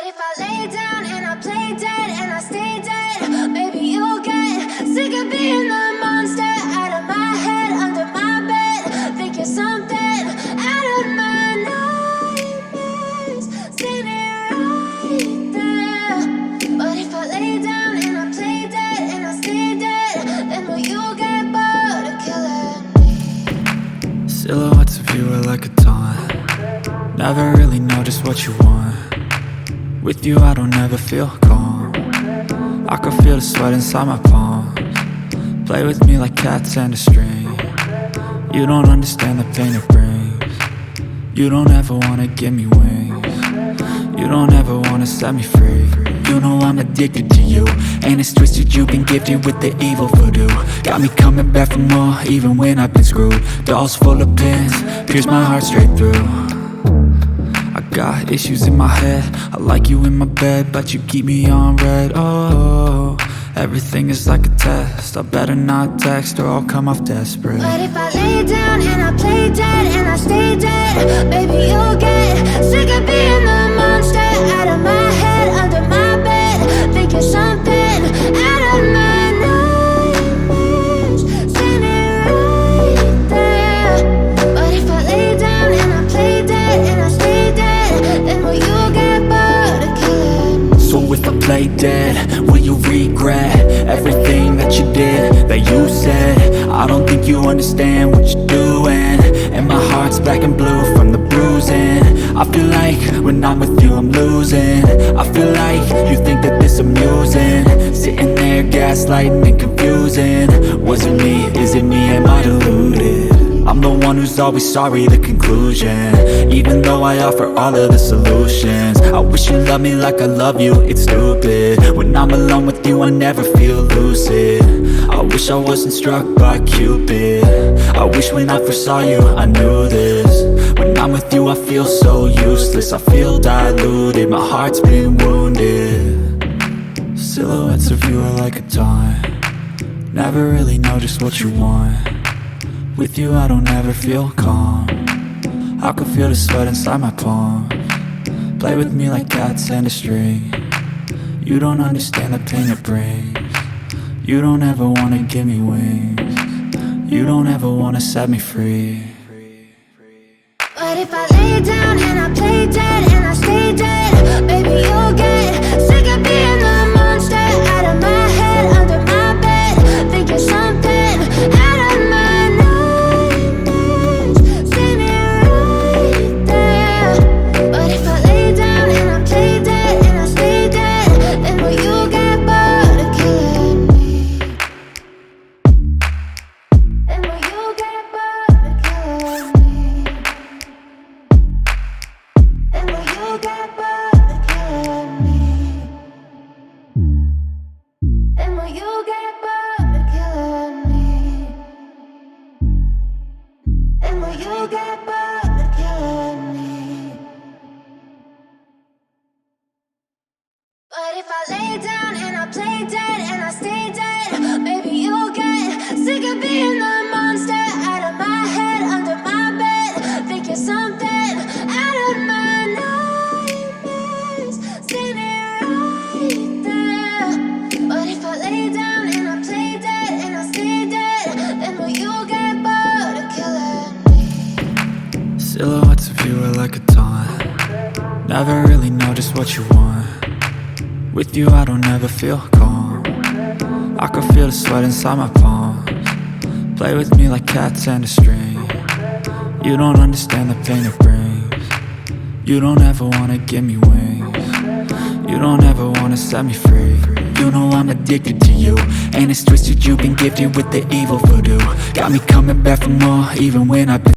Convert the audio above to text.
if I lay down and I play dead and I stay dead, maybe you'll get sick of being the monster out of my head, under my bed. Think you're something out of my nightmares, standing right there. But if I lay down and I play dead and I stay dead, then will you get bored of killing me? Silhouettes of you are like a taunt. Never really know just what you want. With you I don't ever feel calm. I can feel the sweat inside my palms. Play with me like cats and a string. You don't understand the pain it brings. You don't ever wanna give me wings. You don't ever wanna set me free. You know I'm addicted to you, and it's twisted, you've been gifted with the evil voodoo. Got me coming back for more, even when I've been screwed. Dolls full of pins, pierce my heart straight through. I got issues in my head, I like you in my bed, but you keep me on red. Oh, everything is like a test, I better not text or I'll come off desperate. But if I lay down and I play dead and I stay dead, baby you'll get sick of being the monster out of my head, under my bed. Think you're something out of my nightmares, standing right there. But if I lay down and I play dead and I stay dead, then will you get bored of killing me? So if I play dead, will you regret everything that you did, that you said? I don't think you understand what you're doing, and my heart's black and blue from the bruising. I feel like when I'm with you I'm losing. I feel like you think that this amusing, sitting there gaslighting and confusing. Was it me? Is it me? Am I deluded? I'm the one who's always sorry, the conclusion, even though I offer all of the solutions. I wish you loved me like I love you, it's stupid. When I'm alone with you I never feel lucid. I wish I wasn't struck by Cupid. I wish when I first saw you I knew this. When I'm with you I feel so useless, I feel diluted, my heart's been wounded. Silhouettes of you are like a taunt. Never really know just what you want. With you I don't ever feel calm. I can feel the sweat inside my palms. Play with me like cats and a string. You don't understand the pain it brings. You don't ever wanna give me wings. You don't ever wanna set me free. But if I lay down and I play dead and I stay dead, baby you'll get sick of being the monster out of my head, under my bed. Think you're something out of my nightmares, standing right there. But if I lay down and I play dead and I stay dead, then will you get bored of killing me? Then will you get bored of killing me? And will you get bored of killing me? And will you get bored of killing me? And will you get bored of killing me? But if I lay down and I play dead and I stay dead, maybe you'll get sick of being the monster out of my head, under my bed. Think you're something out of my nightmares, standing right there. But if I lay down and I play dead and I stay dead, then will you get bored of killing me? Silhouettes of you are like a taunt. Never really know just what you want. With you I don't ever feel calm. I can feel the sweat inside my palms. Play with me like cats and a string. You don't understand the pain it brings. You don't ever wanna give me wings. You don't ever wanna set me free. You know I'm addicted to you, and it's twisted, you've been gifted with the evil voodoo. Got me coming back for more, even when I've been